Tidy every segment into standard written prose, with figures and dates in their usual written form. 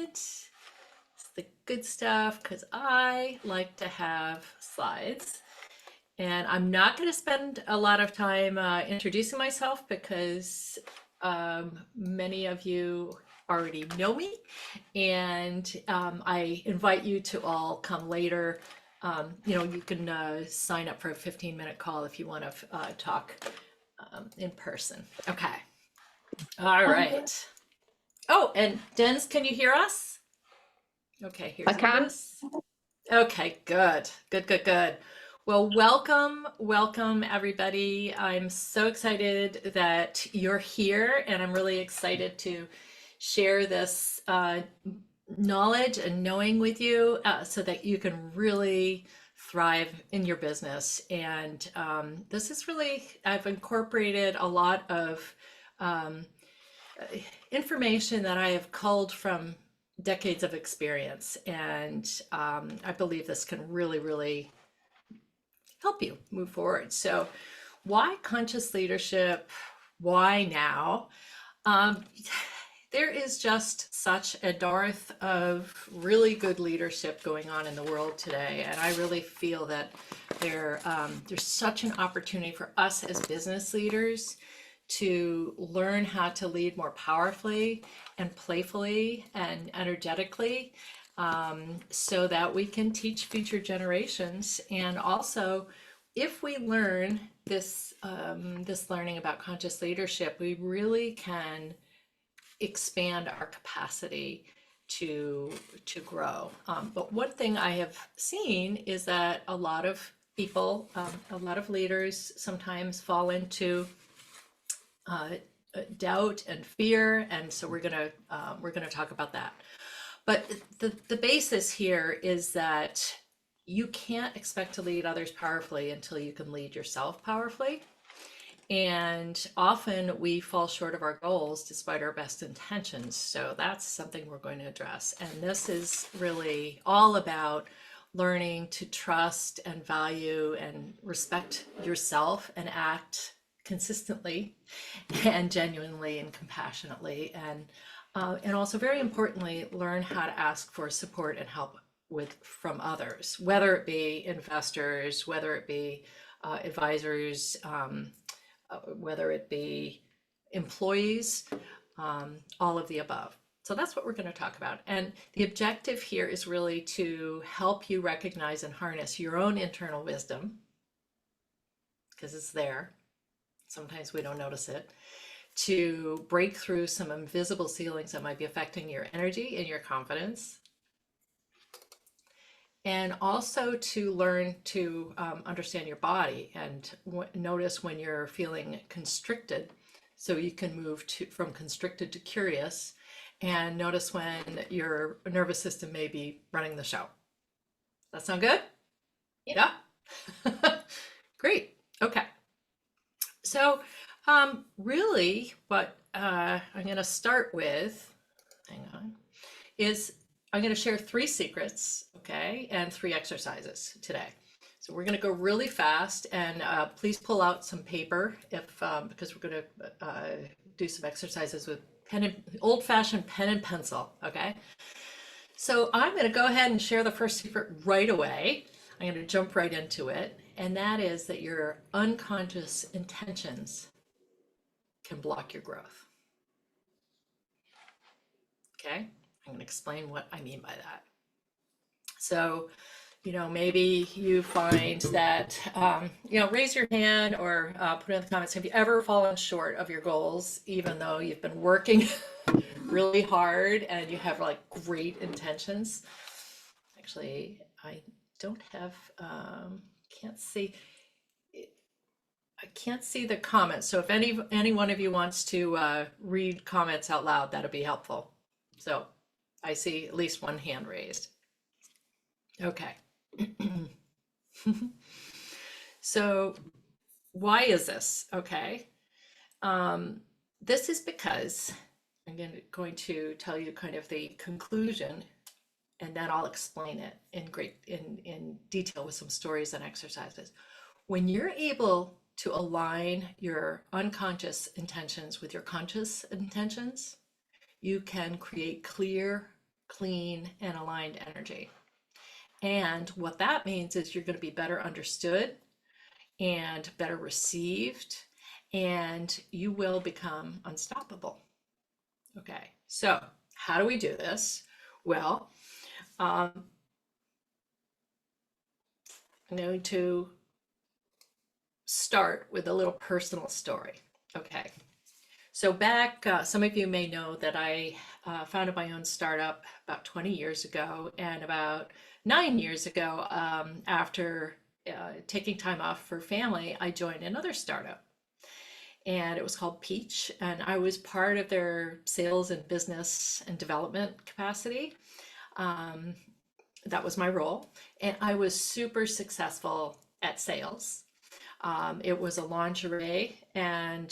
It's the good stuff because I like to have slides. And I'm not going to spend a lot of time introducing myself because many of you already know me. And I invite you to all come later. You can sign up for a 15-minute call if you want to talk in person. Okay. All right. Oh, and Dens, can you hear us? Okay, I here's can. this. Okay, good, good, good, good. Well, welcome everybody. I'm so excited that you're here, and I'm really excited to share this knowledge and knowing with you so that you can really thrive in your business. And this is really, I've incorporated a lot of um, information that I have culled from decades of experience. And I believe this can really, really help you move forward. So, why conscious leadership? Why now? Um, there is just such a dearth of really good leadership going on in the world today. And I really feel that there's such an opportunity for us as business leaders to learn how to lead more powerfully and playfully and energetically, so that we can teach future generations. And also, if we learn this learning about conscious leadership, we really can expand our capacity to grow. But one thing I have seen is that a lot of people, a lot of leaders sometimes fall into doubt and fear, and so we're gonna talk about that. But the basis here is that you can't expect to lead others powerfully until you can lead yourself powerfully. And often we fall short of our goals despite our best intentions. So that's something we're going to address. And this is really all about learning to trust and value and respect yourself and act consistently and genuinely and compassionately, and also very importantly, learn how to ask for support and help from others, whether it be investors, whether it be advisors, whether it be employees, all of the above. So that's what we're going to talk about. And the objective here is really to help you recognize and harness your own internal wisdom, because it's there. Sometimes we don't notice it. To break through some invisible ceilings that might be affecting your energy and your confidence. And also to learn to understand your body and notice when you're feeling constricted, so you can move from constricted to curious, and notice when your nervous system may be running the show. That sound good? Yeah. Great. Okay. So really what I'm going to start with, hang on, is I'm going to share 3 secrets, okay, and 3 exercises today. So we're going to go really fast, and please pull out some paper because we're going to do some exercises with old-fashioned pen and pencil, okay? So I'm going to go ahead and share the first secret right away. I'm going to jump right into it, and that is that your unconscious intentions can block your growth. Okay, I'm going to explain what I mean by that. So, maybe you find that, raise your hand or put it in the comments. Have you ever fallen short of your goals, even though you've been working really hard and you have like great intentions? Actually, I don't have, can't see. I can't see the comments. So if any one of you wants to read comments out loud, that'd be helpful. So I see at least one hand raised. Okay. So why is this? Okay. This is because I'm going to tell you kind of the conclusion, and then I'll explain it in detail with some stories and exercises. When you're able to align your unconscious intentions with your conscious intentions, you can create clear, clean, and aligned energy. And what that means is you're going to be better understood and better received, and you will become unstoppable. Okay, so how do we do this? Well, I'm going to start with a little personal story. Okay, so back, some of you may know that I founded my own startup about 20 years ago, and about 9 years ago, after taking time off for family, I joined another startup. And it was called Peach, and I was part of their sales and business and development capacity. Um, that was my role, and I was super successful at sales. It was a lingerie and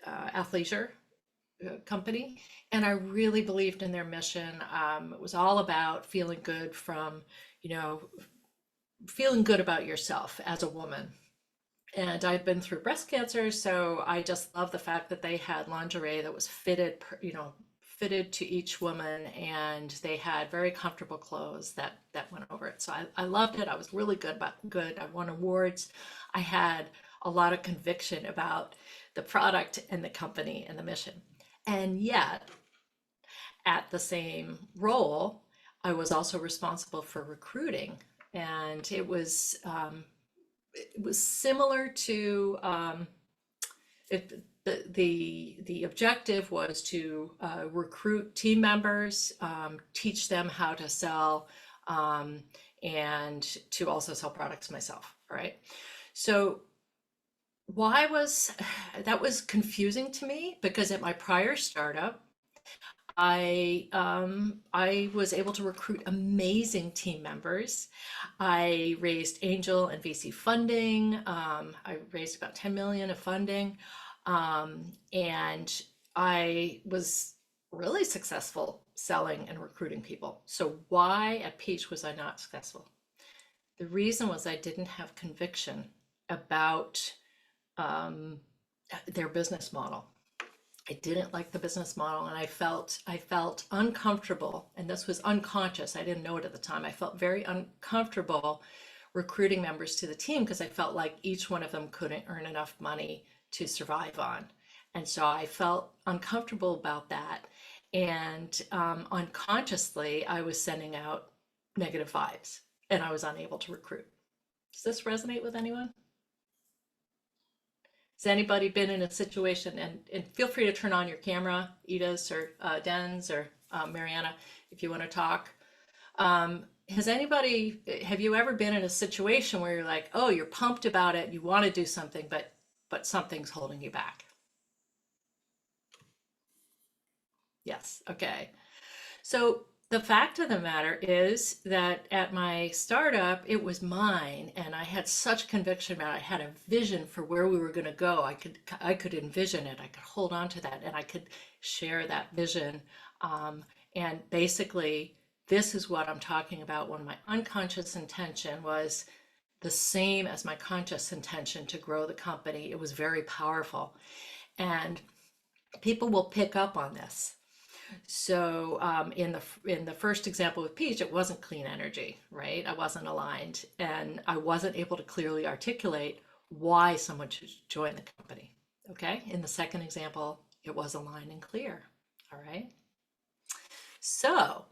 athleisure company, and I really believed in their mission. It was all about feeling good from, you know, feeling good about yourself as a woman. And I'd been through breast cancer, so I just love the fact that they had lingerie that was fitted, fitted to each woman, and they had very comfortable clothes that went over it. So I loved it. I was really good. I won awards. I had a lot of conviction about the product and the company and the mission. And yet, at the same role, I was also responsible for recruiting, and it was similar to the objective was to recruit team members, teach them how to sell, and to also sell products myself. All right. So why was that was confusing to me, because at my prior startup, I was able to recruit amazing team members. I raised angel and VC funding. I raised about 10 million of funding, and I was really successful selling and recruiting people. So why at Peach was I not successful? The reason was I didn't have conviction about um, their business model. I didn't like the business model, and I felt uncomfortable, and this was unconscious. I didn't know it at the time. I felt very uncomfortable recruiting members to the team because I felt like each one of them couldn't earn enough money to survive on. And so I felt uncomfortable about that. And unconsciously, I was sending out negative vibes, and I was unable to recruit. Does this resonate with anyone? Has anybody been in a situation, and feel free to turn on your camera, Edith or Denz or Mariana, if you want to talk. Have you ever been in a situation where you're like, oh, you're pumped about it, you want to do something, but something's holding you back? Yes, okay. So the fact of the matter is that at my startup, it was mine, and I had such conviction about it. I had a vision for where we were going to go. I could envision it. I could hold on to that, and I could share that vision. And basically, this is what I'm talking about when my unconscious intention was the same as my conscious intention to grow the company. It was very powerful, and people will pick up on this. So in the first example with Peach, it wasn't clean energy, right? I wasn't aligned, and I wasn't able to clearly articulate why someone should join the company. Okay. In the second example, it was aligned and clear. All right. So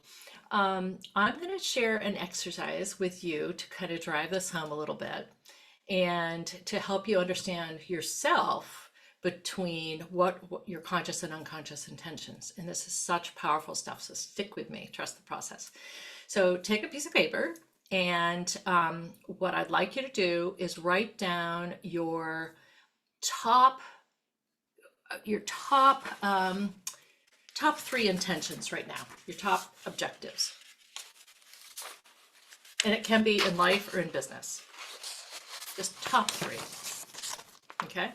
I'm going to share an exercise with you to kind of drive this home a little bit, and to help you understand yourself between what your conscious and unconscious intentions. And this is such powerful stuff. So stick with me, trust the process. So take a piece of paper, and what I'd like you to do is write down top, your top three intentions right now, your top objectives. And it can be in life or in business. Just top three. Okay?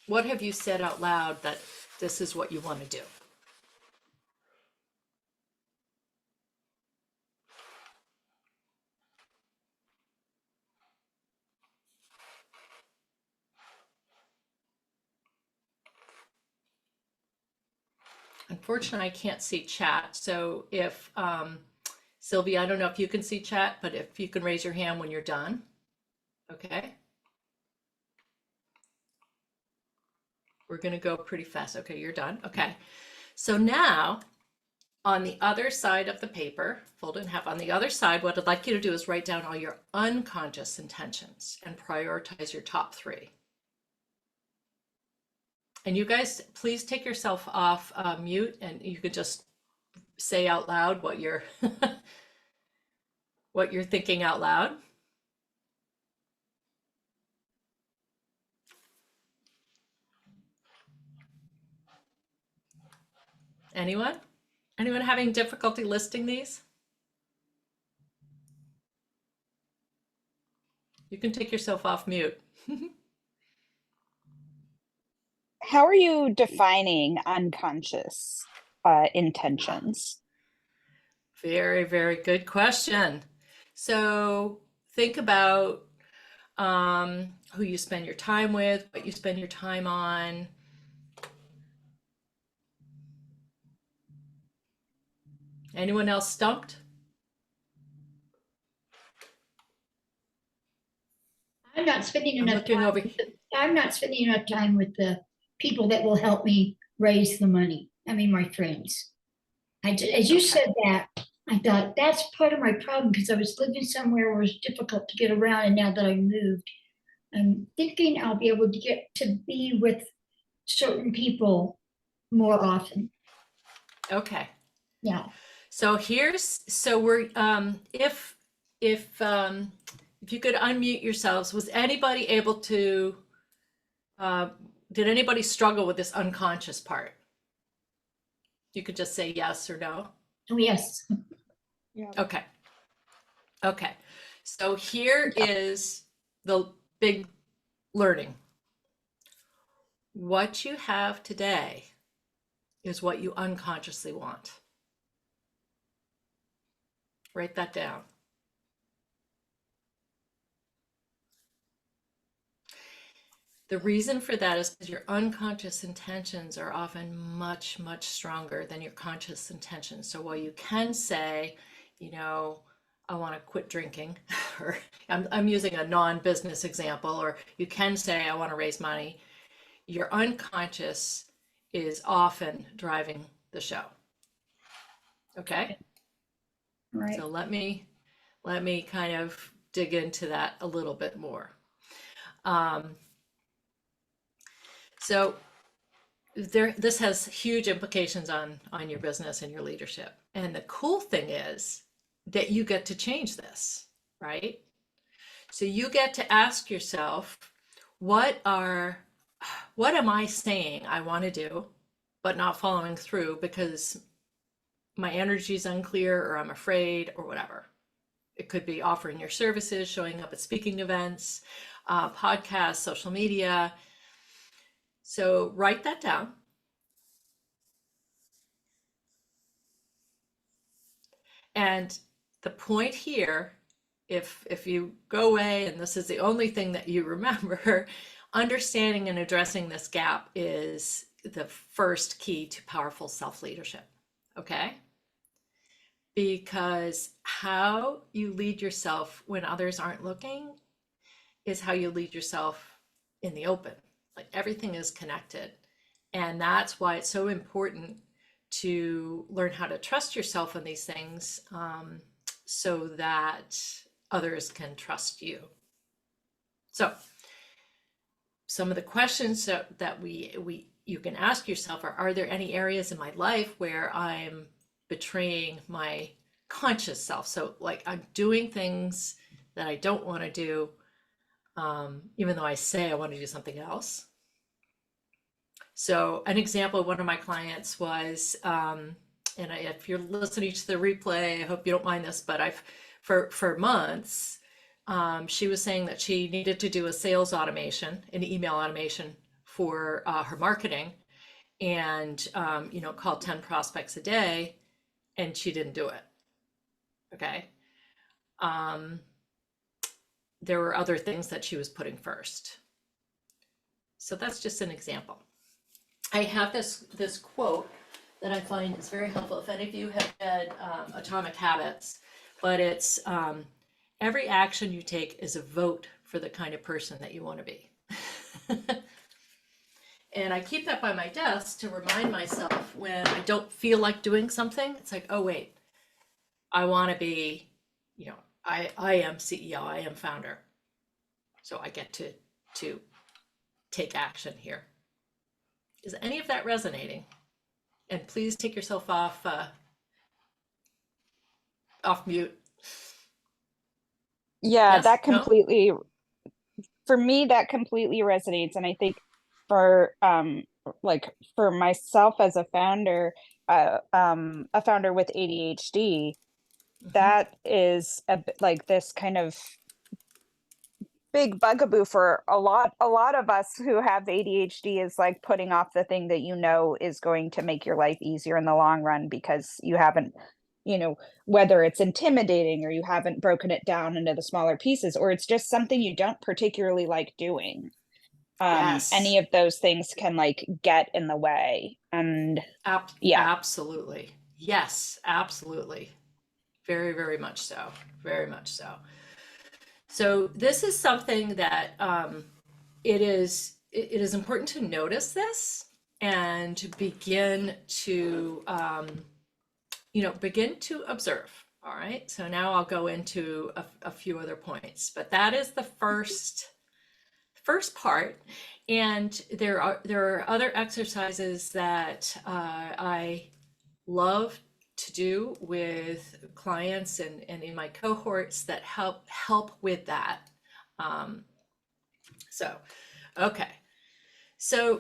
What have you said out loud that this is what you want to do? unfortunately, I can't see chat. So if, Sylvia, I don't know if you can see chat, but if you can raise your hand when you're done. Okay. We're going to go pretty fast. Okay, you're done. Okay. So now on the other side of the paper, fold it in half. On the other side, what I'd like you to do is write down all your unconscious intentions and prioritize your top 3. And you guys, please take yourself off mute, and you could just say out loud what you're what you're thinking out loud. Anyone? Anyone having difficulty listing these? You can take yourself off mute. How are you defining unconscious intentions? Very, very good question. So think about who you spend your time with, what you spend your time on. Anyone else stumped? I'm not spending I'm enough looking time. over here. I'm not spending enough time with the people that will help me raise the money. I mean, my friends. As you said that, I thought that's part of my problem because I was living somewhere where it was difficult to get around, and now that I moved, I'm thinking I'll be able to get to be with certain people more often. Okay. Yeah. So we're if you could unmute yourselves, was anybody able to did anybody struggle with this unconscious part? You could just say yes or no. Oh, yes. Yeah. Okay. Okay. So here is the big learning. What you have today is what you unconsciously want. Write that down. The reason for that is because your unconscious intentions are often much, much stronger than your conscious intentions. So while you can say, you know, I want to quit drinking, or I'm using a non-business example, or you can say, I want to raise money, your unconscious is often driving the show. Okay? Right. So let me kind of dig into that a little bit more. So this has huge implications on your business and your leadership. And the cool thing is that you get to change this, right? So you get to ask yourself, what am I saying I want to do, but not following through because my energy is unclear, or I'm afraid, or whatever. It could be offering your services, showing up at speaking events, podcasts, social media. So write that down. And the point here, if you go away and this is the only thing that you remember, understanding and addressing this gap is the first key to powerful self-leadership. Okay? Because how you lead yourself when others aren't looking is how you lead yourself in the open. Like everything is connected. And that's why it's so important to learn how to trust yourself in these things, so that others can trust you. So some of the questions that you can ask yourself are there any areas in my life where I'm betraying my conscious self? So like I'm doing things that I don't want to do, even though I say I want to do something else. So an example of one of my clients was, if you're listening to the replay, I hope you don't mind this, but for months, she was saying that she needed to do a sales automation, an email automation for her marketing, and call 10 prospects a day, and she didn't do it. Okay. There were other things that she was putting first. So that's just an example. I have this quote that I find is very helpful. If any of you have read Atomic Habits, but it's every action you take is a vote for the kind of person that you want to be. And I keep that by my desk to remind myself when I don't feel like doing something. It's like, oh, wait, I want to be, I am CEO, I am founder. So I get to take action here. Is any of that resonating? And please take yourself off mute. Yeah, Yes? that No? completely, for me, that completely resonates. And I think for like for myself as a founder with ADHD, Mhm. that is like this kind of big bugaboo for a lot of us who have ADHD, is like putting off the thing that you know is going to make your life easier in the long run, because you haven't, whether it's intimidating or you haven't broken it down into the smaller pieces, or it's just something you don't particularly like doing. Yes. Any of those things can like get in the way. And yeah. Absolutely. Yes, absolutely. Very, very much so. Very much so. So this is something that it is important to notice this and to begin to begin to observe. All right. So now I'll go into a few other points, but that is the first part. And there are other exercises that I love to do with clients and in my cohorts that help with that. Um, so, okay. So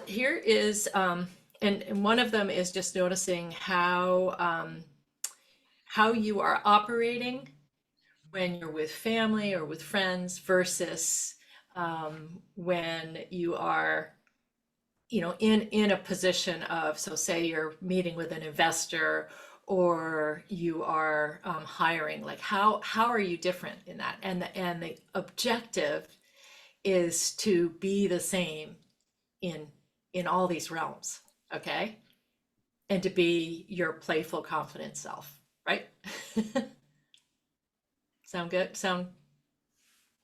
here is, and one of them is just noticing how you are operating when you're with family or with friends versus when you are in a position of, so say you're meeting with an investor or you are hiring, like how are you different in that? And the objective is to be the same in all these realms, okay? And to be your playful, confident self, right? Sound good?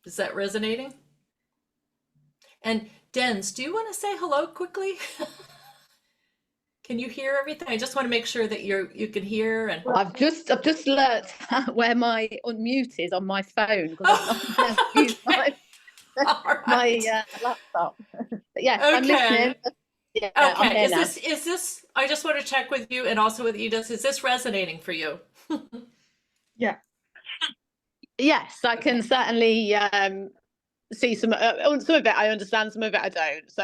Is that resonating? And Dens, do you want to say hello quickly? Can you hear everything? I just want to make sure that you can hear and I've just learnt where my unmute is on my phone because I've never used okay. All my right. laptop. But yes, I'm Okay. listening. Yeah, I'm Okay. here Is now. this I just want to check with you and also with Edith, is this resonating for you? Yeah. Yes, I can certainly see some of it. I understand, some of it I don't. So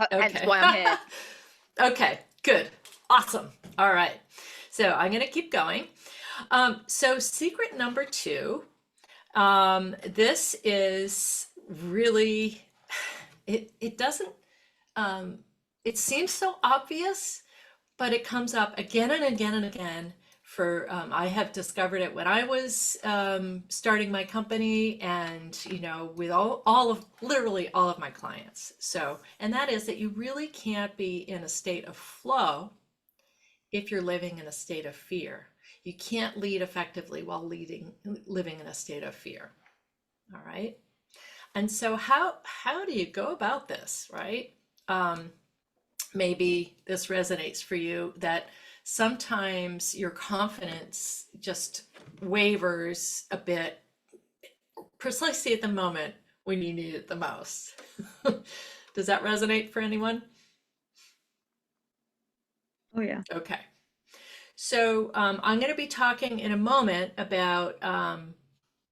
hence Okay. why I'm here. Okay, good. Awesome. All right. So I'm going to keep going. So secret number 2, this is really, it doesn't, it seems so obvious, but it comes up again and again and again for, I have discovered it when I was starting my company and, with literally all of my clients. So, and that is that you really can't be in a state of flow if you're living in a state of fear. You can't lead effectively while living in a state of fear. All right. And so how do you go about this, right? Maybe this resonates for you that sometimes your confidence just wavers a bit precisely at the moment when you need it the most. Does that resonate for anyone? Oh yeah. Okay. So I'm going to be talking in a moment about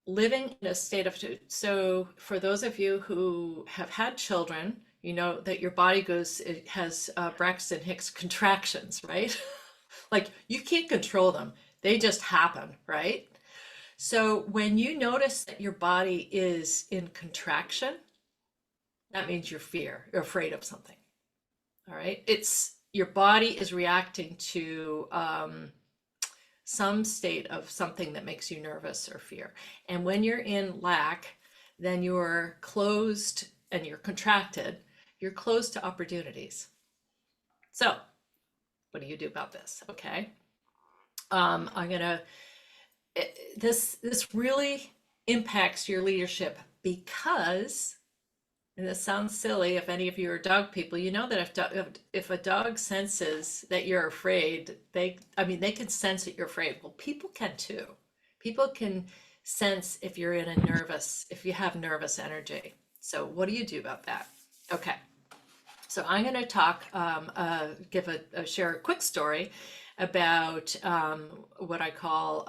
living in a state of, so for those of you who have had children, you know that your body it has Braxton Hicks contractions, right? Like you can't control them. They just happen, right? So when you notice that your body is in contraction, that means you're afraid of something. All right. It's your body is reacting to some state of something that makes you nervous or fear. And when you're in lack, then you're closed and you're contracted, you're closed to opportunities. So What do you do about this? Okay. This really impacts your leadership because, and this sounds silly, if any of you are dog people, you know that if a dog senses that you're afraid, they can sense that you're afraid. Well, people can too. People can sense if you're if you have nervous energy. So what do you do about that? Okay. So I'm going to talk, share a quick story about what I call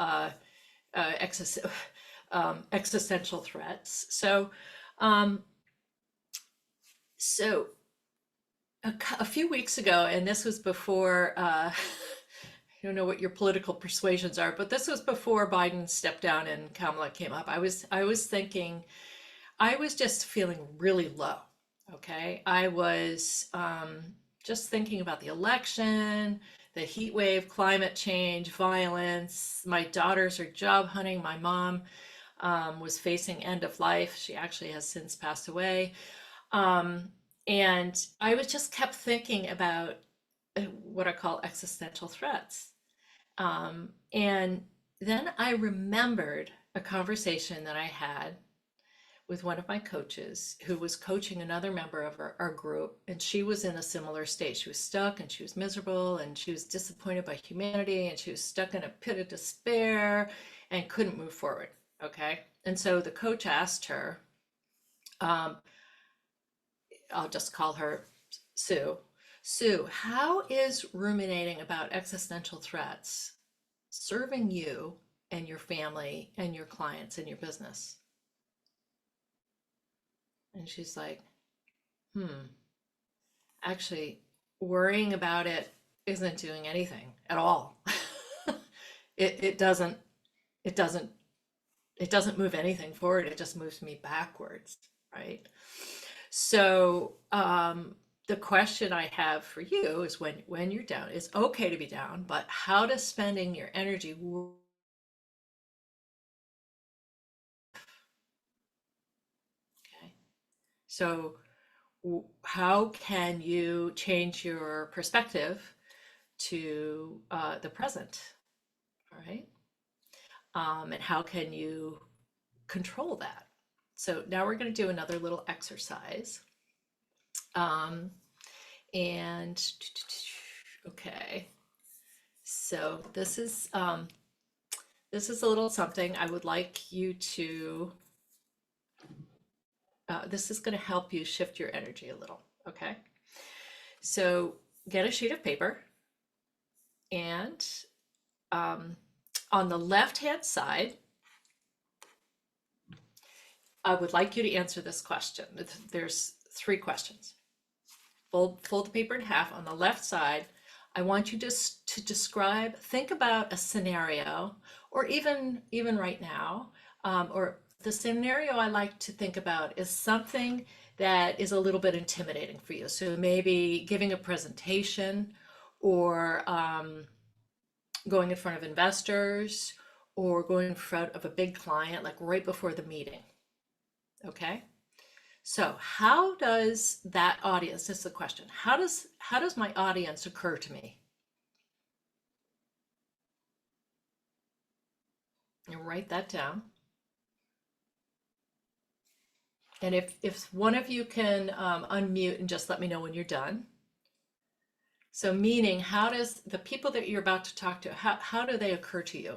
existential threats. So a few weeks ago, and this was before, I don't know what your political persuasions are, but this was before Biden stepped down and Kamala came up. I was thinking, I was just feeling really low. Okay. I was just thinking about the election, the heat wave, climate change, violence. My daughters are job hunting. My mom was facing end of life. She actually has since passed away. And I was just kept thinking about what I call existential threats. And then I remembered a conversation that I had with one of my coaches who was coaching another member of our group, and she was in a similar state. She was stuck and she was miserable and she was disappointed by humanity and she was stuck in a pit of despair and couldn't move forward. Okay. And so the coach asked her, I'll just call her Sue. Sue, how is ruminating about existential threats serving you and your family and your clients and your business? And she's like, actually, worrying about it isn't doing anything at all. It doesn't move anything forward. It just moves me backwards, right? So the question I have for you is when you're down, it's okay to be down, but how does spending your energy okay? So how can you change your perspective to the present, all right? And how can you control that? So now we're going to do another little exercise. And okay, so this is a little something I would like you to. This is going to help you shift your energy a little. Okay, so get a sheet of paper, and on the left-hand side, I would like you to answer this question. There's 3 questions. Fold the paper in half. On the left side, I want you to describe, think about a scenario, or even right now, or the scenario I like to think about is something that is a little bit intimidating for you. So maybe giving a presentation, or going in front of investors, or going in front of a big client, like right before the meeting. Okay. So how does that audience, this is the question, how does my audience occur to me? And write that down. And if one of you can unmute and just let me know when you're done. So meaning, how does the people that you're about to talk to, how do they occur to you?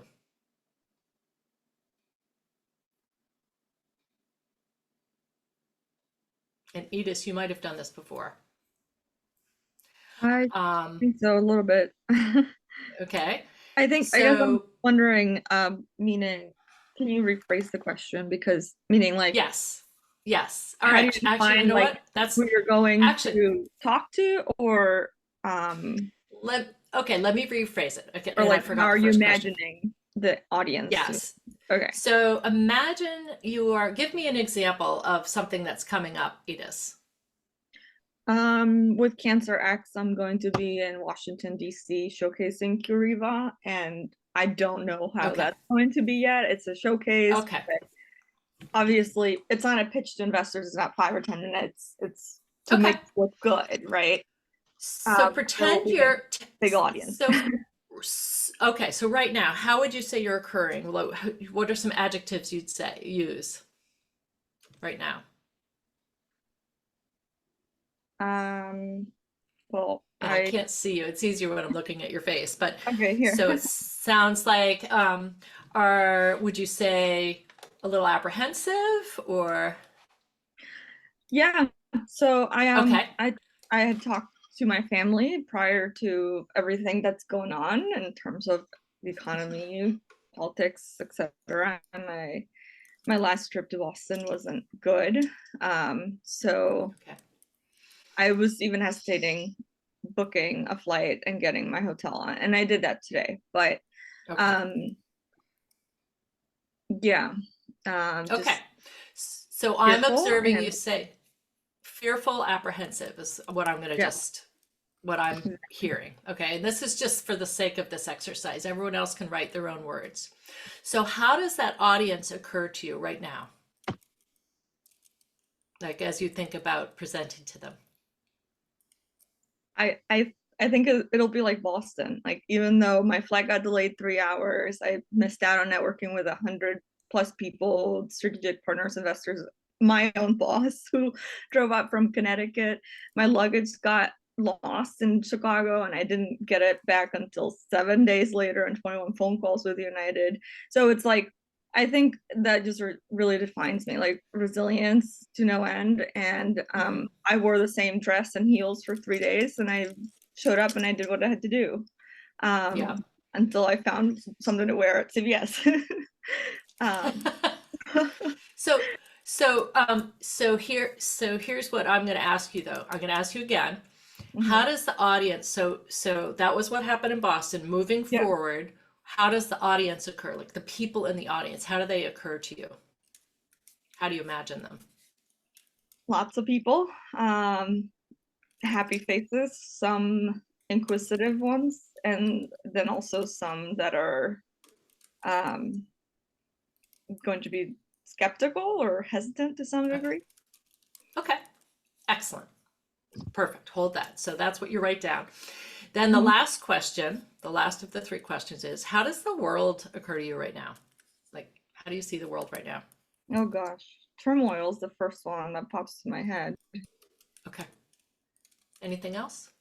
And Edith, you might have done this before. I think so, a little bit. Okay. I guess I'm wondering, meaning, can you rephrase the question? Because meaning like, yes. All how right. do you Actually, find, you know like, what? That's who you're going to talk to, or let me rephrase it. Okay, or like, how are you imagining question. the audience? Yes. Okay. So imagine give me an example of something that's coming up, Edith. With Cancer X, I'm going to be in Washington, D.C. showcasing Curiva, and I don't know how that's going to be yet. It's a showcase. Okay. Obviously, it's not a pitch to investors. It's not 5 or 10 minutes. It's to make it look good, right? So there will pretend be a you're, big audience. okay, so right now, how would you say you're occurring? What are some adjectives you'd say, use right now? Well, And I can't see you. It's easier when I'm looking at your face, but okay, here. so it sounds like, would you say a little apprehensive or? Yeah. So Okay. I had talked to my family prior to everything that's going on in terms of the economy, politics, etc. And my last trip to Boston wasn't good. So Okay. I was even hesitating booking a flight and getting my hotel on, and I did that today. But Okay. yeah, Okay. just So I'm fearful observing you and say fearful, apprehensive is what I'm going to yeah. what I'm hearing. Okay. And this is just for the sake of this exercise. Everyone else can write their own words. So how does that audience occur to you right now? Like as you think about presenting to them? I think it'll be like Boston. Like even though my flight got delayed 3 hours, I missed out on networking with 100+ people, strategic partners, investors, my own boss who drove up from Connecticut. My luggage got lost in Chicago and I didn't get it back until 7 days later and 21 phone calls with United. So it's like, I think that just really defines me, like resilience to no end. And I wore the same dress and heels for 3 days and I showed up and I did what I had to do until I found something to wear at CVS. Here's what I'm going to ask you though. I'm going to ask you again. How does the audience, so that was what happened in Boston. Moving forward, how does the audience occur? Like the people in the audience, how do they occur to you? How do you imagine them? Lots of people, happy faces, some inquisitive ones, and then also some that are going to be skeptical or hesitant to some degree. Okay, excellent. Perfect. Hold that. So that's what you write down. Then the last question, the last of the 3 questions is, how does the world occur to you right now? Like, how do you see the world right now? Oh gosh, turmoil is the first one that pops to my head. Okay. Anything else?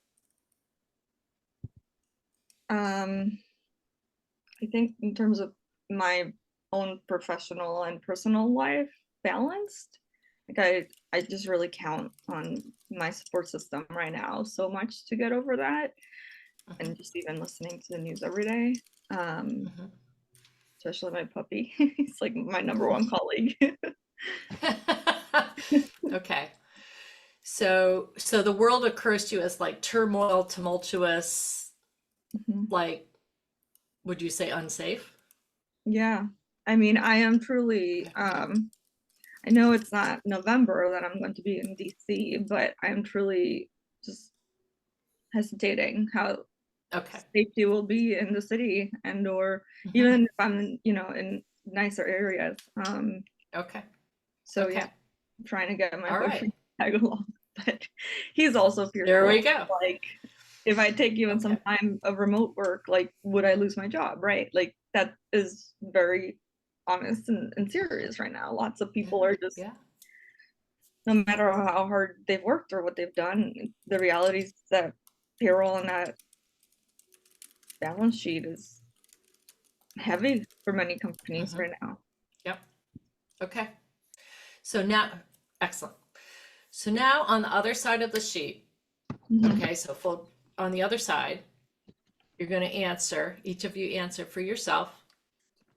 I think in terms of my own professional and personal life balanced, like I just really count on my support system right now so much to get over that. And just even listening to the news every day, especially my puppy. He's like my number one colleague. Okay. So the world occurs to you as like turmoil, tumultuous, like, would you say unsafe? Yeah. I mean, I am truly, I know it's not November that I'm going to be in DC, but I'm truly just hesitating how safety will be in the city and or even if I'm, in nicer areas. So yeah, I'm trying to get my boyfriend to tag along, but he's also fearful. There we go. Like if I take even some time of remote work, like would I lose my job, right? Like that is very honest and serious right now. Lots of people are just, no matter how hard they've worked or what they've done, the reality is that payroll and that balance sheet is heavy for many companies right now. Yep. Okay. So now, excellent. So now on the other side of the sheet, okay, so fold on the other side, you're going to answer, each of you answer for yourself.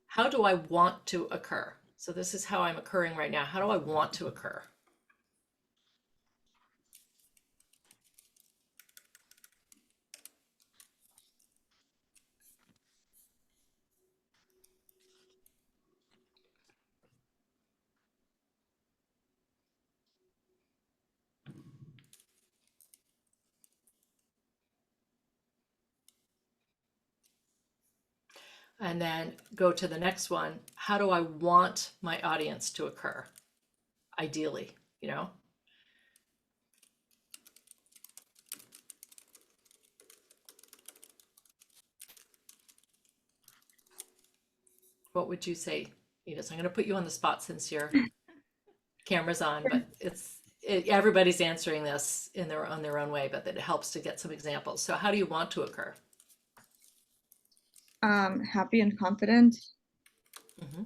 How do I want to occur? So this is how I'm occurring right now. How do I want to occur? And then go to the next one. How do I want my audience to occur? Ideally, What would you say, Edith? I'm going to put you on the spot since your camera's on, but everybody's answering this on their own way, but that it helps to get some examples. So how do you want to occur? Happy and confident. Mm-hmm.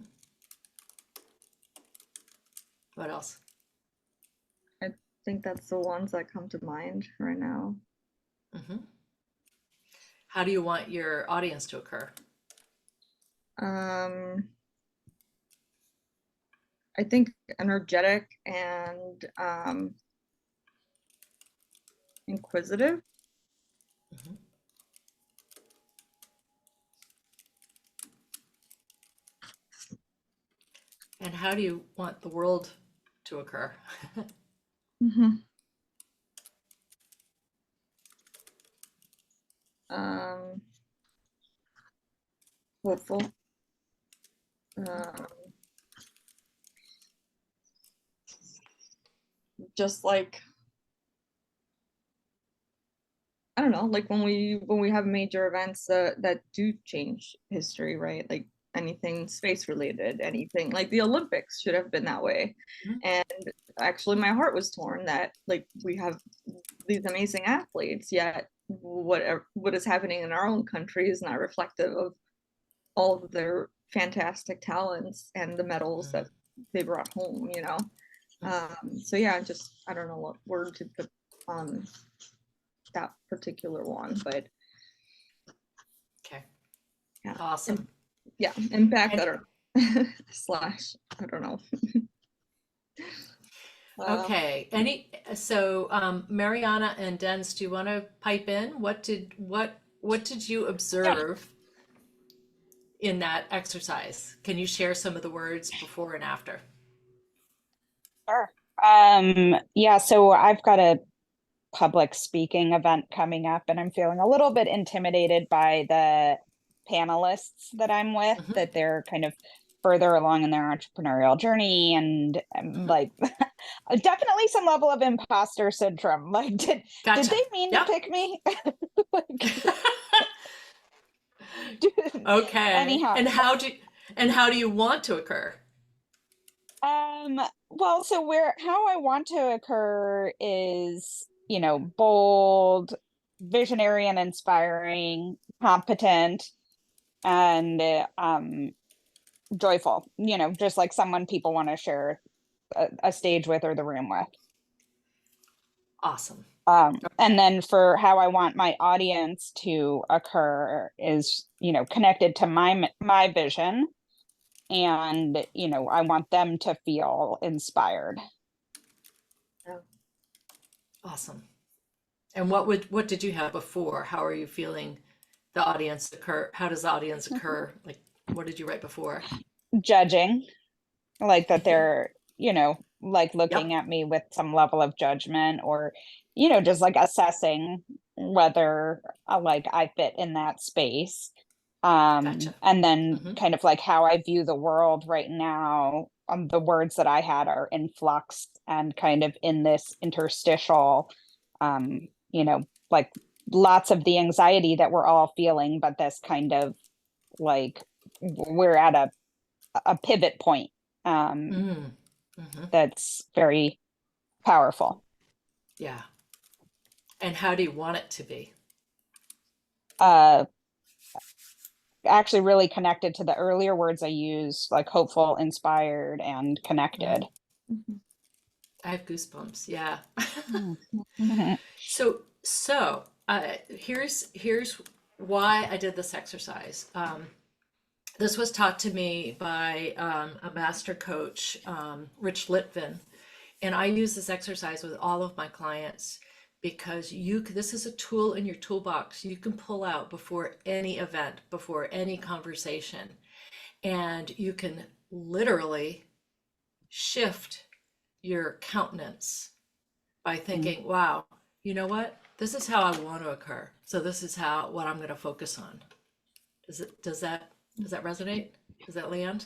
What else? I think that's the ones that come to mind right now. Mm-hmm. How do you want your audience to occur? I think energetic and inquisitive. Mm-hmm. And how do you want the world to occur? Mm-hmm. Hopeful. Just like, I don't know, like when we have major events that do change history, right? Like anything space related, anything like the Olympics should have been that way. Mhm. And actually my heart was torn that like we have these amazing athletes, yet what is happening in our own country is not reflective of all of their fantastic talents and the medals that they brought home, you know? So yeah, just, I don't know what word to put on that particular one, but Okay. yeah. Awesome. Yeah, impact, And- I don't know. Slash, I don't know. Okay. Mariana and Denz, do you want to pipe in? What did you observe in that exercise? Can you share some of the words before and after? Sure. Yeah, so I've got a public speaking event coming up, and I'm feeling a little bit intimidated by the panelists that I'm with, Mhm. that they're kind of further along in their entrepreneurial journey, and like definitely some level of imposter syndrome. Like, did Gotcha. they mean Yep. to pick me? Okay. Anyhow. And how do you want to occur? Well, so how I want to occur is, bold, visionary and inspiring, competent, and joyful, just like someone people want to share a stage with or the room with. Awesome. And then for how I want my audience to occur is, connected to my vision. And, I want them to feel inspired. Awesome. And what did you have before? How are you feeling the audience occur? How does the audience occur? Like, what did you write before? Judging, like that they're, like looking Yep. at me with some level of judgment, or, just like assessing whether like I fit in that space. Gotcha. And then Mhm. kind of like how I view the world right now. The words that I had are in flux and kind of in this interstitial, like lots of the anxiety that we're all feeling, but this kind of like we're at a pivot point Mhm. that's very powerful. Yeah. And how do you want it to be? Actually really connected to the earlier words I used, like hopeful, inspired, and connected. I have goosebumps. Yeah. Mhm. So here's why I did this exercise. This was taught to me by a master coach, Rich Litvin, and I use this exercise with all of my clients because this is a tool in your toolbox you can pull out before any event, before any conversation, and you can literally shift your countenance by thinking, wow, you know what? This is how I want to occur. So this is what I'm going to focus on. Does that resonate? Does that land?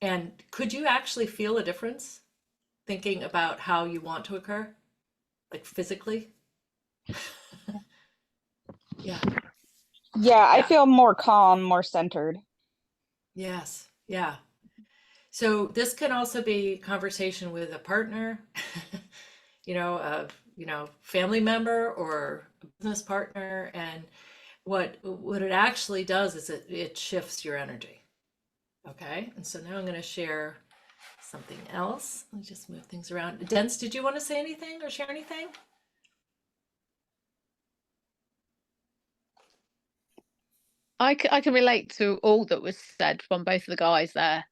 And could you actually feel a difference thinking about how you want to occur? Like physically? Yeah. Yeah, I Yeah. feel more calm, more centered. Yes. Yeah. So this can also be conversation with a partner, family member or a business partner. And what it actually does is it shifts your energy. Okay. And so now I'm going to share something else. Let me just move things around. Dens, did you want to say anything or share anything? I can relate to all that was said from both of the guys there.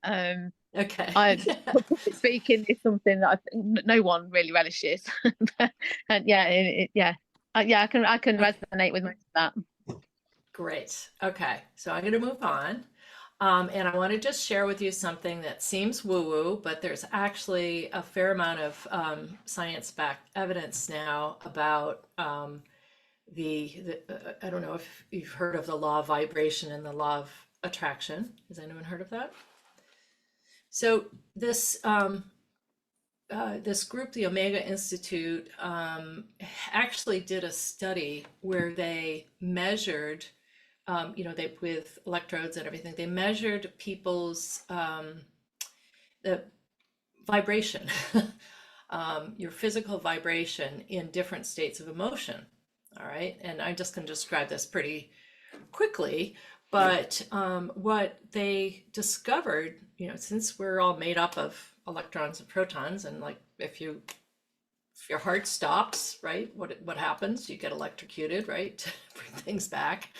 Okay. Public speaking is something that no one really relishes, and yeah, I can resonate with most of that. Great. Okay. So I'm going to move on. And I want to just share with you something that seems woo-woo, but there's actually a fair amount of science-backed evidence now about I don't know if you've heard of the law of vibration and the law of attraction. Has anyone heard of that? So this group, the Omega Institute, actually did a study where they measured, with electrodes and everything, they measured people's the vibration, your physical vibration in different states of emotion. All right, and I'm just going to describe this pretty quickly. But what they discovered, since we're all made up of electrons and protons, and like if your heart stops, right, what happens? You get electrocuted, right, to bring things back.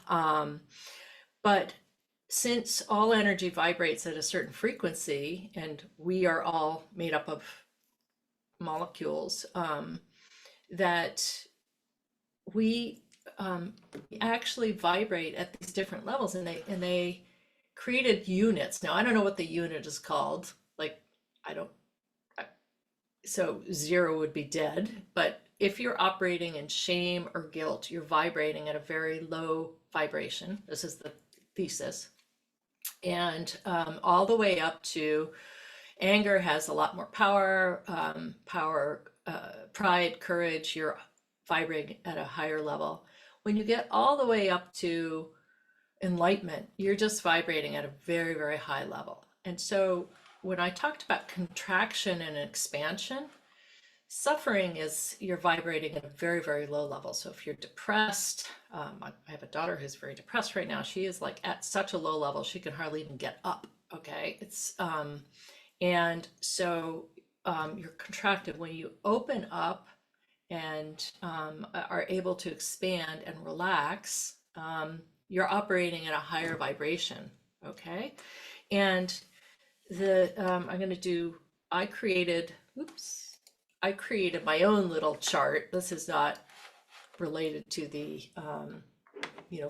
But since all energy vibrates at a certain frequency, and we are all made up of molecules, that we actually vibrate at these different levels, and they created units. Now I don't know what the unit is called. Like so 0 would be dead, but if you're operating in shame or guilt, you're vibrating at a very low vibration. This is the thesis. And all the way up to anger has a lot more power, pride, courage, you're vibrating at a higher level. When you get all the way up to enlightenment, you're just vibrating at a very, very high level. And so when I talked about contraction and expansion, suffering is you're vibrating at a very, very low level. So if you're depressed, I have a daughter who's very depressed right now. She is like at such a low level, she can hardly even get up. Okay. And so you're contracted. When you open up and are able to expand and relax, you're operating at a higher vibration. Okay. And I created my own little chart. This is not related to the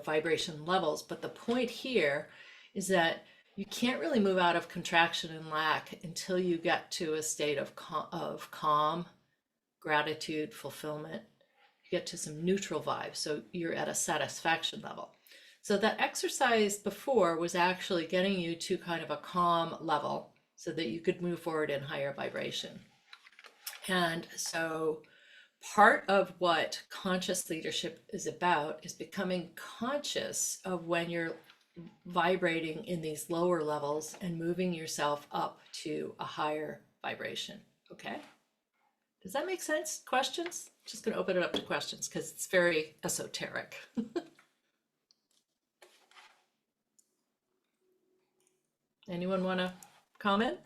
vibration levels, but the point here is that you can't really move out of contraction and lack until you get to a state of calm, gratitude, fulfillment. You get to some neutral vibes, so you're at a satisfaction level. So that exercise before was actually getting you to kind of a calm level so that you could move forward in higher vibration. And so part of what conscious leadership is about is becoming conscious of when you're vibrating in these lower levels and moving yourself up to a higher vibration. Okay. Does that make sense? Questions? Just going to open it up to questions because it's very esoteric. Anyone want to comment?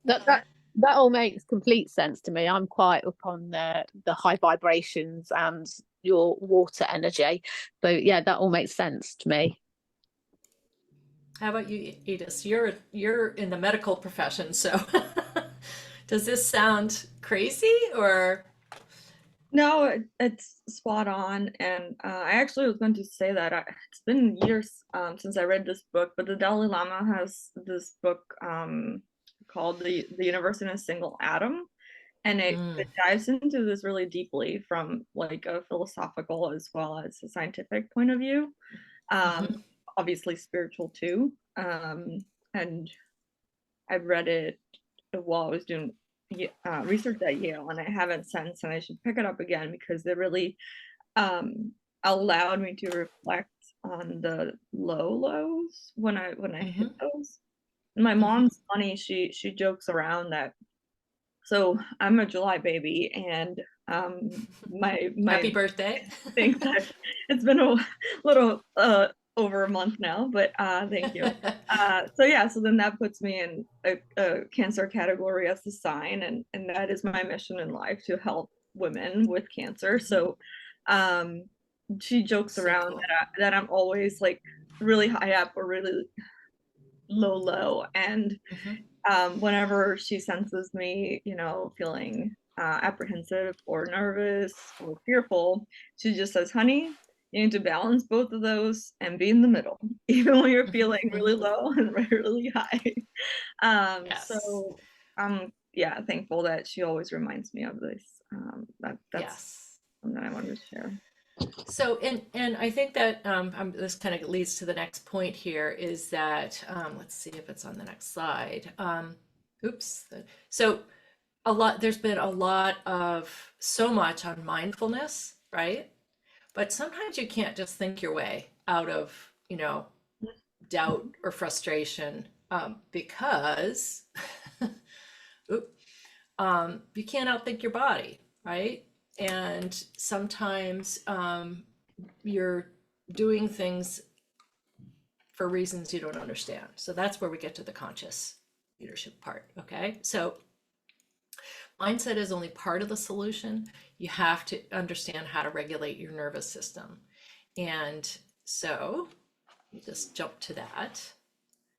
That all makes complete sense to me. I'm quite up on the high vibrations and your water energy. So yeah, that all makes sense to me. How about you, Edith? You're in the medical profession, so does this sound crazy or? No, it's spot on. And I actually was going to say that it's been years since I read this book, but the Dalai Lama has this book called The Universe in a Single Atom. And it dives into this really deeply from like a philosophical as well as a scientific point of view. Obviously spiritual too. And I've read it while I was doing research at Yale, and I haven't since, and I should pick it up again because it really allowed me to reflect on the lows when I hit Mhm. those. My mom's funny, she jokes around that, so I'm a July baby, and my Happy birthday. thanks. It's been a little over a month now, but thank you. So yeah, so then that puts me in a Cancer category as a sign, and that is my mission in life, to help women with cancer. So she jokes So around cool. that I'm always like really high up or really low, and Mhm. whenever she senses me, feeling apprehensive or nervous or fearful, she just says, honey, you need to balance both of those and be in the middle, even when you're Mhm. feeling really Mhm. low and really high. Yes. So I'm, yeah, thankful that she always reminds me of this. That's Yes. something I wanted to share. So, and I think that this kind of leads to the next point here is that let's see if it's on the next slide. Oops. So there's been a lot of so much on mindfulness, right? But sometimes you can't just think your way out of, doubt or frustration because oop, you can't outthink your body, right? And sometimes you're doing things for reasons you don't understand. So that's where we get to the conscious leadership part. Okay. So mindset is only part of the solution. You have to understand how to regulate your nervous system. And so you just jump to that.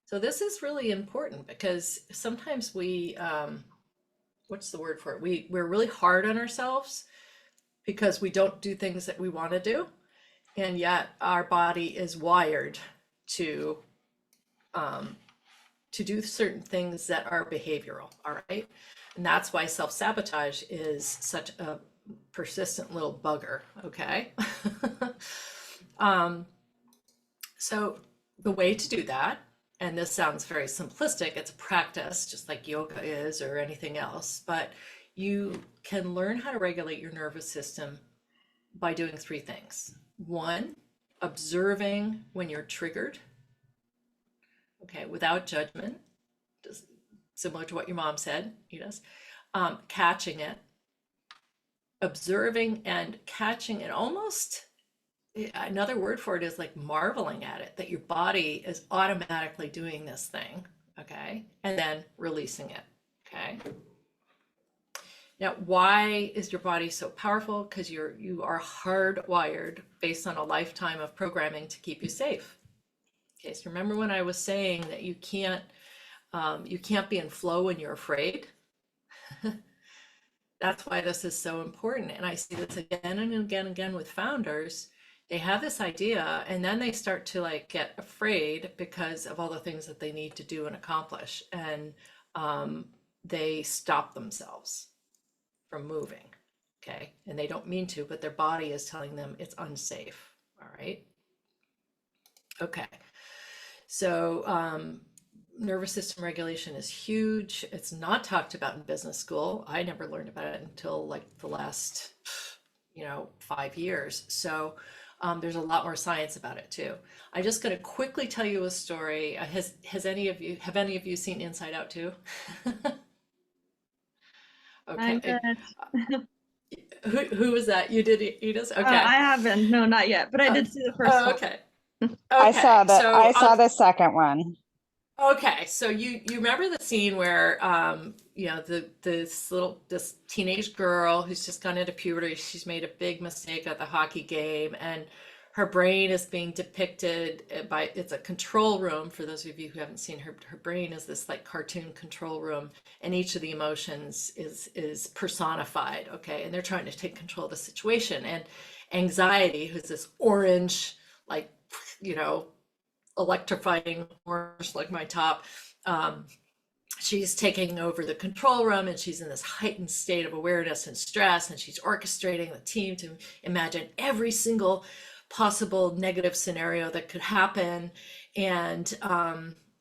So this is really important because sometimes what's the word for it? We're really hard on ourselves because we don't do things that we want to do. And yet our body is wired to to do certain things that are behavioral, all right? And that's why self-sabotage is such a persistent little bugger, okay? So the way to do that, and this sounds very simplistic, it's a practice, just like yoga is or anything else, but you can learn how to regulate your nervous system by doing three things. One, observing when you're triggered, okay, without judgment, just similar to what your mom said, Edith, catching it, observing and catching it, almost another word for it is like marveling at it, that your body is automatically doing this thing, okay, and then releasing it, okay. Now, why is your body so powerful? Because you are hardwired based on a lifetime of programming to keep you safe. Okay, so remember when I was saying that you can't be in flow when you're afraid? That's why this is so important. And I see this again and again and again with founders. They have this idea and then they start to like get afraid because of all the things that they need to do and accomplish. And they stop themselves from moving. Okay. And they don't mean to, but their body is telling them it's unsafe. All right. Okay. So nervous system regulation is huge. It's not talked about in business school. I never learned about it until like the last, 5 years. So there's a lot more science about it too. I'm just going to quickly tell you a story. Have any of you seen Inside Out too? I Okay. did. Who was that? You did, Edith? Okay. I haven't. No, not yet. But I did see the first one. Okay. I saw Okay. So I saw the second one. okay, so you remember the scene where this teenage girl who's just gone into puberty, she's made a big mistake at the hockey game, and her brain is being depicted by, it's a control room. For those of you who haven't seen her brain is this like cartoon control room, and each of the emotions is personified, okay, and they're trying to take control of the situation. And anxiety, who's this orange, like, you know electrifying orange like my top, she's taking over the control room and she's in this heightened state of awareness and stress, and she's orchestrating the team to imagine every single possible negative scenario that could happen. And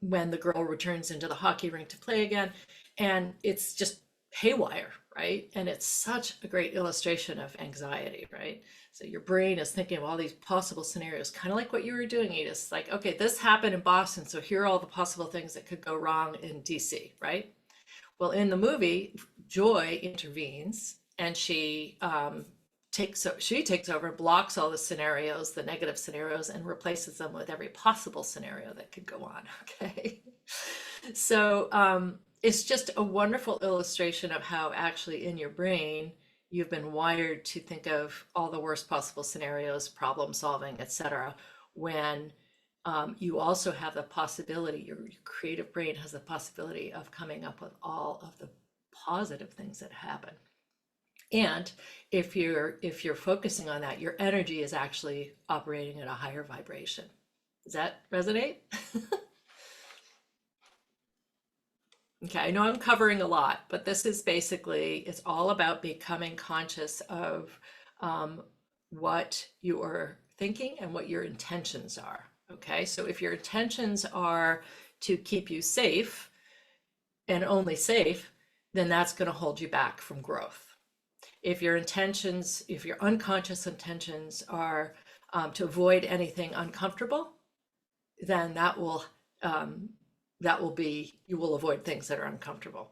when the girl returns into the hockey rink to play again, and it's just haywire, right? And it's such a great illustration of anxiety, right? So your brain is thinking of all these possible scenarios, kind of like what you were doing, Edith. It's like, okay, this happened in Boston, so here are all the possible things that could go wrong in DC, right? Well, in the movie, Joy intervenes and she takes over and blocks all the scenarios, the negative scenarios, and replaces them with every possible scenario that could go on. Okay. So it's just a wonderful illustration of how actually in your brain you've been wired to think of all the worst possible scenarios, problem solving, etc. When you also have the possibility, your creative brain has the possibility of coming up with all of the positive things that happen. And if you're focusing on that, your energy is actually operating at a higher vibration. Does that resonate? Okay, I know I'm covering a lot, but this is basically, it's all about becoming conscious of what you are thinking and what your intentions are. Okay, so if your intentions are to keep you safe and only safe, then that's going to hold you back from growth. If your intentions, if your unconscious intentions are to avoid anything uncomfortable, then that will be, you will avoid things that are uncomfortable.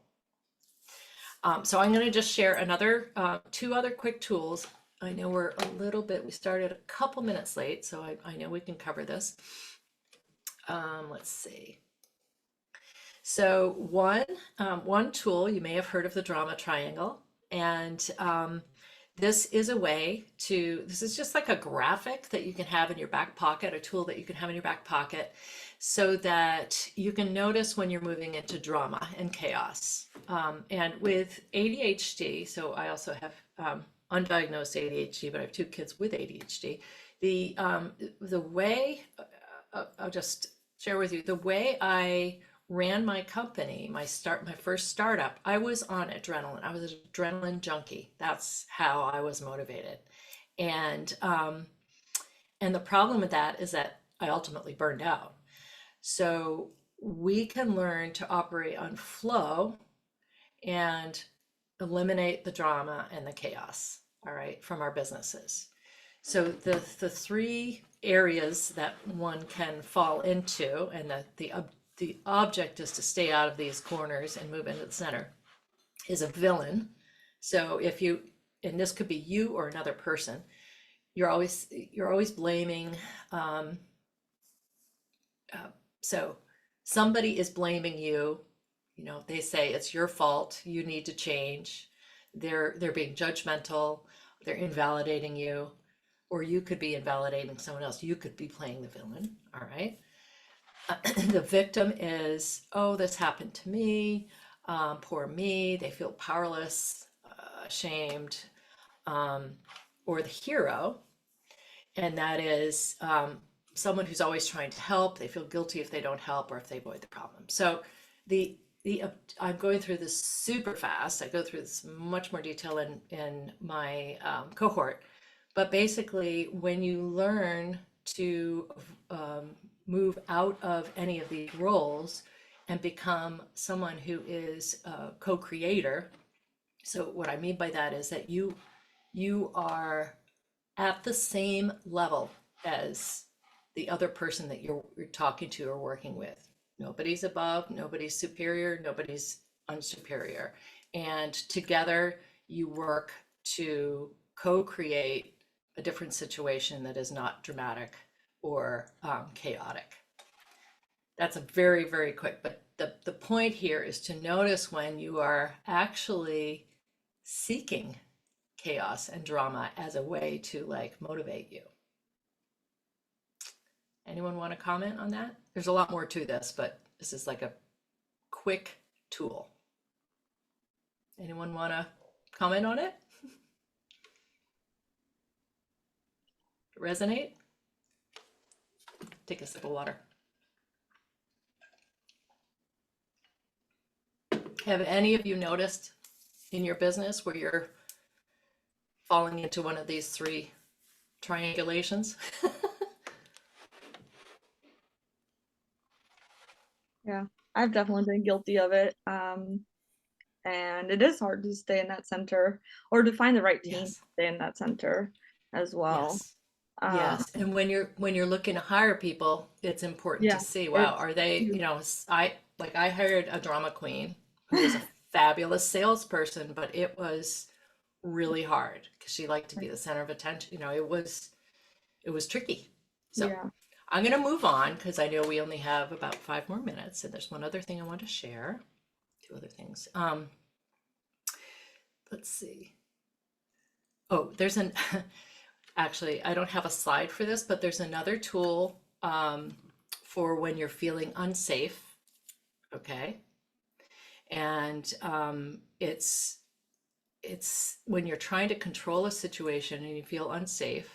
So I'm going to just share another two other quick tools. I know we're a little bit, we started a couple minutes late, so I know we can cover this. Let's see. So one tool, you may have heard of the drama triangle, and this is a way to, this is just like a graphic that you can have in your back pocket, a tool that you can have in your back pocket, so that you can notice when you're moving into drama and chaos. And with ADHD, so I also have undiagnosed ADHD, but I have 2 kids with ADHD. The way, I'll just share with you, the way I ran my company, my first startup, I was on adrenaline. I was an adrenaline junkie. That's how I was motivated. And the problem with that is that I ultimately burned out. So we can learn to operate on flow and eliminate the drama and the chaos, all right, from our businesses. So the 3 areas that one can fall into, and the object is to stay out of these corners and move into the center, is a villain. So if you, and this could be you or another person, you're always blaming. So somebody is blaming you. You know, they say it's your fault. You need to change. They're being judgmental. They're invalidating you, or you could be invalidating someone else. You could be playing the villain. All right. The victim is, oh, this happened to me. Poor me. They feel powerless, ashamed. Or the hero, and that is someone who's always trying to help. They feel guilty if they don't help or if they avoid the problem. So I'm going through this super fast. I go through this much more detail in my cohort. But basically, when you learn to move out of any of these roles and become someone who is a co-creator. So what I mean by that is that you are at the same level as the other person that you're talking to or working with. Nobody's above, nobody's superior, nobody's unsuperior. And together you work to co-create a different situation that is not dramatic or chaotic. That's a very, very quick, but the point here is to notice when you are actually seeking chaos and drama as a way to like motivate you. Anyone want to comment on that? There's a lot more to this, but this is like a quick tool. Anyone want to comment on it? Resonate? Take a sip of water. Have any of you noticed in your business where you're falling into one of these 3 triangulations? Yeah, I've definitely been guilty of it. and it is hard to stay in that center or to find the right team Yes. to stay in that center as well. Yes. Yes. And when you're looking to hire people, it's important to Yeah, see, wow, it's are they, you know, I hired a drama queen who was a fabulous salesperson, but it was really hard because she liked to be the center of attention. You know, it was tricky. So yeah. I'm going to move on because I know we only have about 5 more minutes, and there's one other thing I want to share. 2 other things. Let's see. Oh, there's an actually, I don't have a slide for this, but there's another tool for when you're feeling unsafe. Okay. And it's when you're trying to control a situation and you feel unsafe,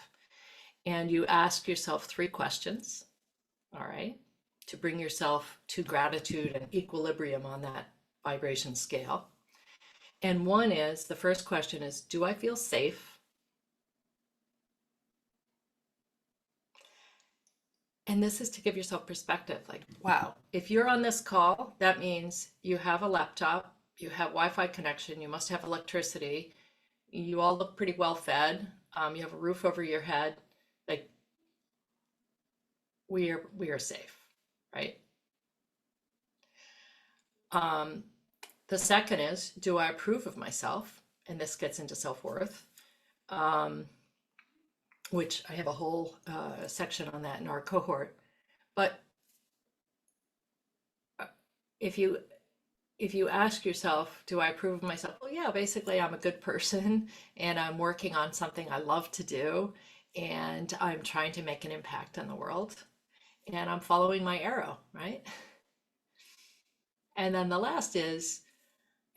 and you ask yourself 3 questions, all right, to bring yourself to gratitude and equilibrium on that vibration scale. And one is, the first question is, do I feel safe? And this is to give yourself perspective, like, wow, if you're on this call, that means you have a laptop, you have Wi-Fi connection, you must have electricity, you all look pretty well fed, you have a roof over your head, like we are safe, right? The second is, do I approve of myself? And this gets into self-worth, which I have a whole section on that in our cohort. But if you ask yourself, do I approve of myself? Well, yeah, basically I'm a good person and I'm working on something I love to do and I'm trying to make an impact on the world and I'm following my arrow, right? And then the last is,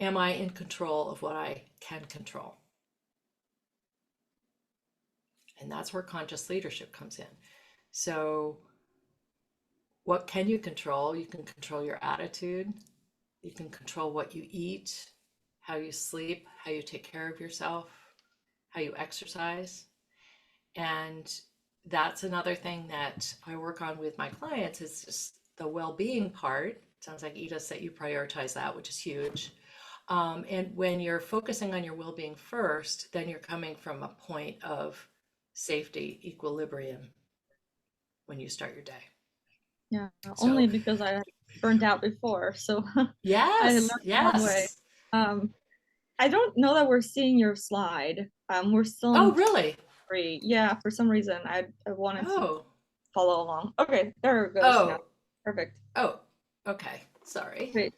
am I in control of what I can control? And that's where conscious leadership comes in. So what can you control? You can control your attitude. You can control what you eat, how you sleep, how you take care of yourself, how you exercise. And that's another thing that I work on with my clients is just the well-being part. Sounds like Ida said you prioritize that, which is huge. And when you're focusing on your well-being first, then you're coming from a point of safety, equilibrium when you start your day. Yeah, So only because I burnt out before, so I learned yes, the hard way. yes. I don't know that we're seeing your slide. We're still Oh, in really? 3. Yeah, for some reason I wanted to Oh, follow along. Okay, there it goes now. oh, Perfect. oh, okay. Sorry. Great.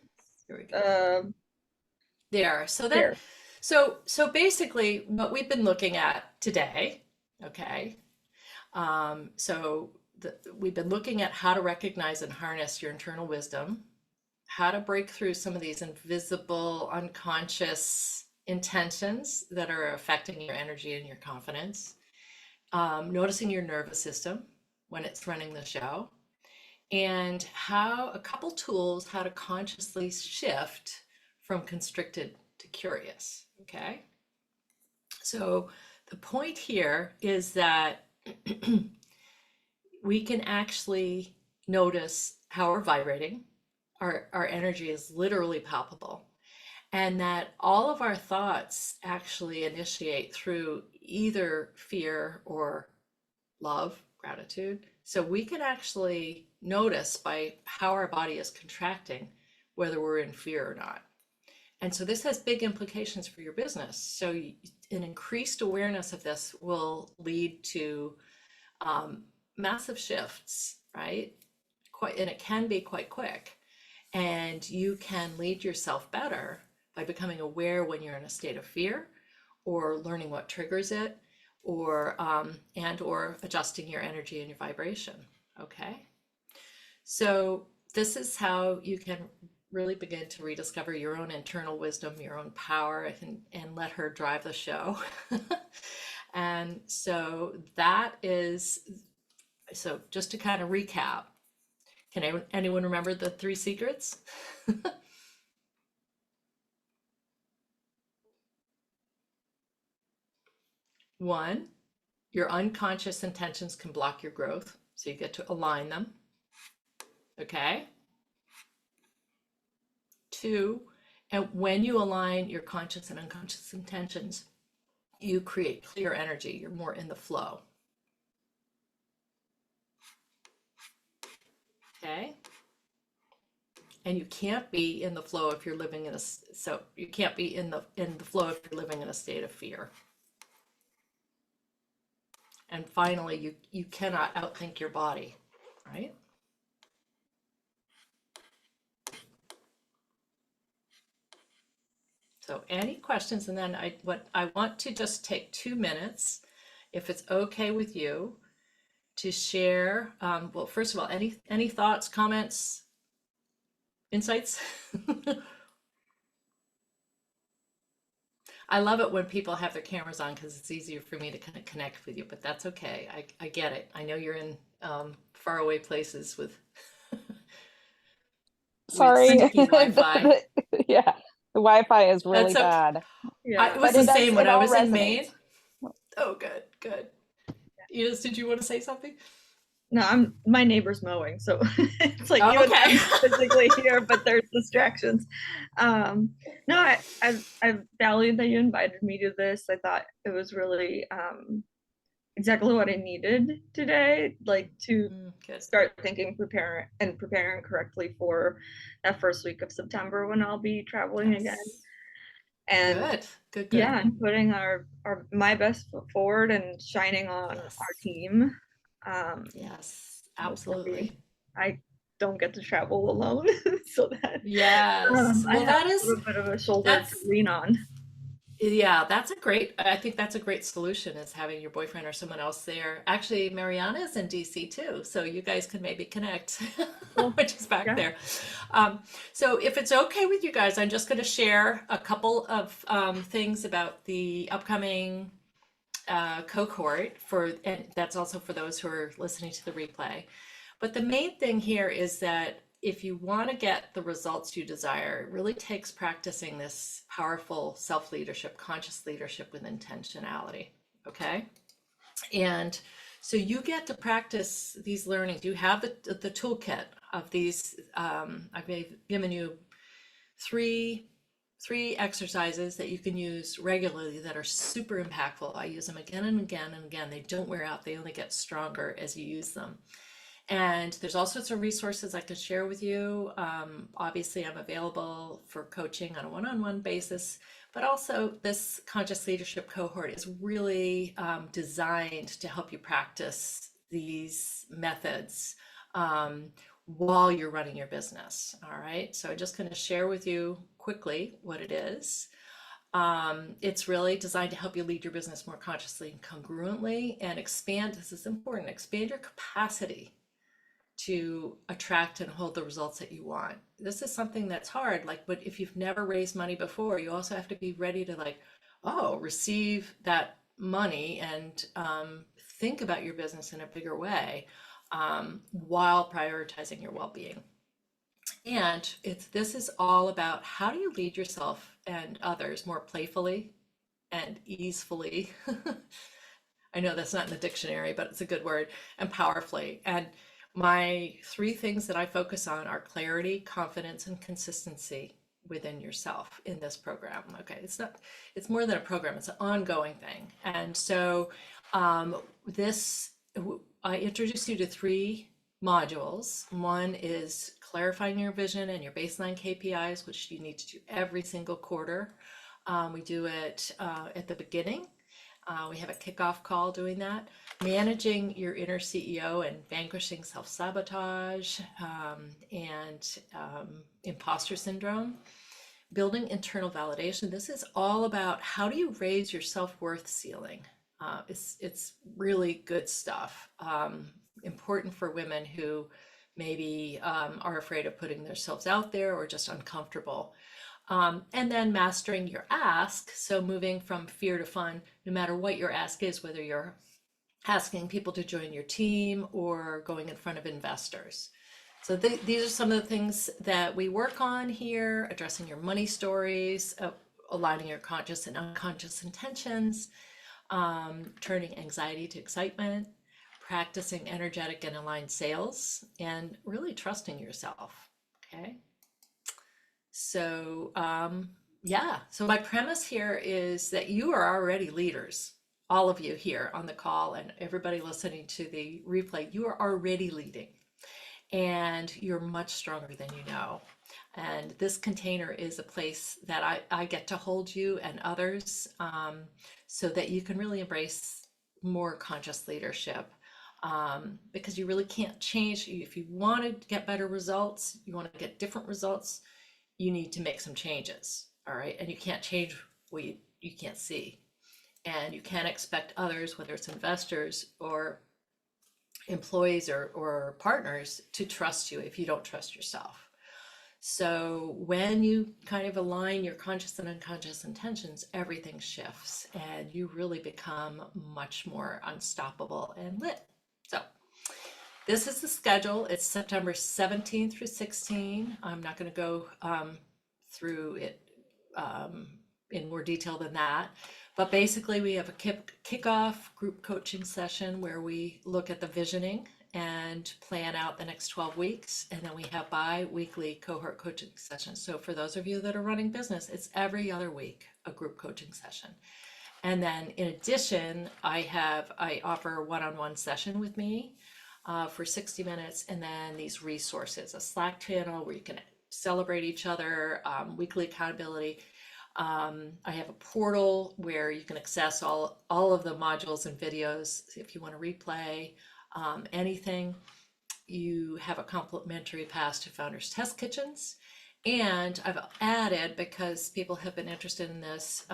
Here we go. There. There. So basically what we've been looking at today, okay. We've been looking at how to recognize and harness your internal wisdom, how to break through some of these invisible, unconscious intentions that are affecting your energy and your confidence, noticing your nervous system when it's running the show, and how a couple tools how to consciously shift from constricted to curious. Okay. So the point here is that we can actually notice how we're vibrating. Our energy is literally palpable. And that all of our thoughts actually initiate through either fear or love, gratitude. So we can actually notice by how our body is contracting whether we're in fear or not. And so this has big implications for your business. So an increased awareness of this will lead to massive shifts, right? And it can be quite quick. And you can lead yourself better by becoming aware when you're in a state of fear or learning what triggers it or adjusting your energy and your vibration. Okay. So this is how you can really begin to rediscover your own internal wisdom, your own power, and let her drive the show. And so so just to kind of recap, can anyone remember the 3 secrets? 1, your unconscious intentions can block your growth, so you get to align them. Okay. 2, And when you align your conscious and unconscious intentions, you create clear energy. You're more in the flow. Okay. And you can't be in the flow if you're living in so you can't be in the flow if you're living in a state of fear. And finally, you cannot outthink your body, right? So any questions? And then I want to just take 2 minutes, if it's okay with you, to share. Well, first of all, any thoughts, comments, insights? I love it when people have their cameras on because it's easier for me to kind of connect with you, but that's okay. I get it. I know you're in faraway places with Sorry. sticky Wi-Fi. Yeah, the Wi-Fi is really That's okay. bad. Yeah. It was But the same when it I all was in Maine. resonates. Oh, good. Eunice, did you want to say something? No, my neighbor's mowing, so it's like Oh, even though okay. I'm physically here, but there's distractions. No, I value that you invited me to this. I thought it was really exactly what I needed today, like to Good. start thinking, preparing correctly for that first week of September when I'll be traveling again. And Good. yeah, and putting my best foot forward and shining on our team. Yes, absolutely. I don't get to travel alone, so that Yes. I Well, have a little bit of a shoulder to lean on. Yeah, I think that's a great solution, is having your boyfriend or someone else there. Actually, Mariana is in DC too, so you guys can maybe connect, which is back there. So if it's okay with you guys, I'm just going to share a couple of things about the upcoming cohort and that's also for those who are listening to the replay. But the main thing here is that if you want to get the results you desire, it really takes practicing this powerful self-leadership, conscious leadership with intentionality. Okay. And so you get to practice these learnings. You have the toolkit of these. I've given you three exercises that you can use regularly that are super impactful. I use them again and again and again. They don't wear out. They only get stronger as you use them. And there's all sorts of resources I can share with you. Obviously, I'm available for coaching on a one-on-one basis, but also this conscious leadership cohort is really designed to help you practice these methods while you're running your business. All right. So I'm just going to share with you quickly what it is. It's really designed to help you lead your business more consciously and congruently and expand. This is important. Expand your capacity to attract and hold the results that you want. This is something that's hard. But if you've never raised money before, you also have to be ready to receive that money and think about your business in a bigger way while prioritizing your well-being. And this is all about how do you lead yourself and others more playfully and easefully. I know that's not in the dictionary, but it's a good word, and powerfully. And my 3 things that I focus on are clarity, confidence, and consistency within yourself in this program. Okay, it's more than a program, it's an ongoing thing. And so I introduced you to 3 modules. One is clarifying your vision and your baseline KPIs, which you need to do every single quarter. We do it at the beginning. We have a kickoff call doing that. Managing your inner CEO and vanquishing self-sabotage and imposter syndrome. Building internal validation. This is all about how do you raise your self-worth ceiling. It's really good stuff. Important for women who maybe are afraid of putting themselves out there or just uncomfortable. And then mastering your ask. So moving from fear to fun, no matter what your ask is, whether you're asking people to join your team or going in front of investors. So these are some of the things that we work on here: addressing your money stories, aligning your conscious and unconscious intentions, turning anxiety to excitement, practicing energetic and aligned sales, and really trusting yourself. Okay. So yeah, so my premise here is that you are already leaders. All of you here on the call and everybody listening to the replay, you are already leading, and you're much stronger than you know. And this container is a place that I get to hold you and others, so that you can really embrace more conscious leadership, because you really can't change. If you want to get better results, you want to get different results, you need to make some changes. All right. And you can't change what you can't see. And you can't expect others, whether it's investors or employees or partners, to trust you if you don't trust yourself. So when you kind of align your conscious and unconscious intentions, everything shifts and you really become much more unstoppable and lit. So this is the schedule. It's September 17th through 16. I'm not going to go through it in more detail than that. But basically, we have a kickoff group coaching session where we look at the visioning and plan out the next 12 weeks. And then we have bi-weekly cohort coaching sessions. So for those of you that are running business, it's every other week, a group coaching session. And then in addition, I offer a one-on-one session with me for 60 minutes. And then these resources, a Slack channel where you can celebrate each other, weekly accountability. I have a portal where you can access all of the modules and videos if you want to replay anything. You have a complimentary pass to Founders Test Kitchens. And I've added, because people have been interested in this,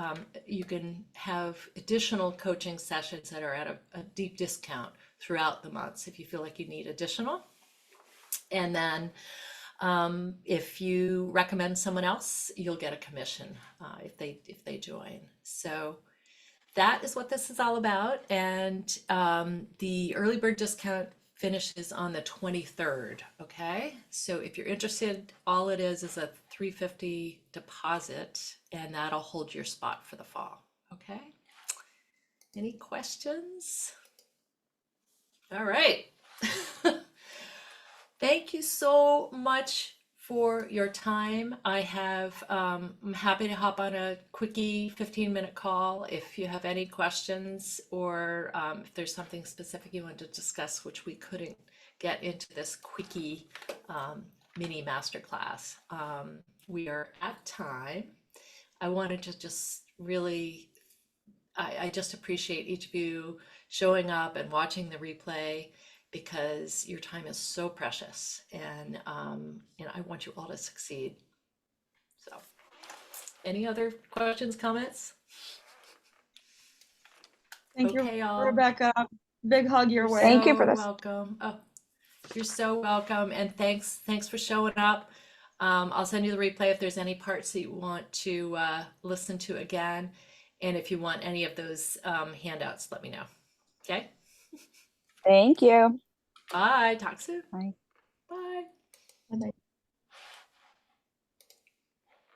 you can have additional coaching sessions that are at a deep discount throughout the months if you feel like you need additional. And then if you recommend someone else, you'll get a commission if they join. So that is what this is all about. And the early bird discount finishes on the 23rd. Okay, so if you're interested, all it is a $350 deposit, and that'll hold your spot for the fall. Okay, any questions? All right. Thank you so much for your time. I'm happy to hop on a quickie 15-minute call if you have any questions, or if there's something specific you want to discuss, which we couldn't get into this quickie mini masterclass. We are at time. I wanted to just really, I just appreciate each of you showing up and watching the replay, because your time is so precious, and I want you all to succeed. So, any other questions, comments? Thank Okay, you, all. Rebecca. Big hug your way. Thank you for this. Welcome. Oh, you're so welcome, and thanks for showing up. I'll send you the replay if there's any parts that you want to listen to again, and if you want any of those handouts, let me know. Okay. Thank you. Bye. Talk soon. Bye. Bye. Bye-bye.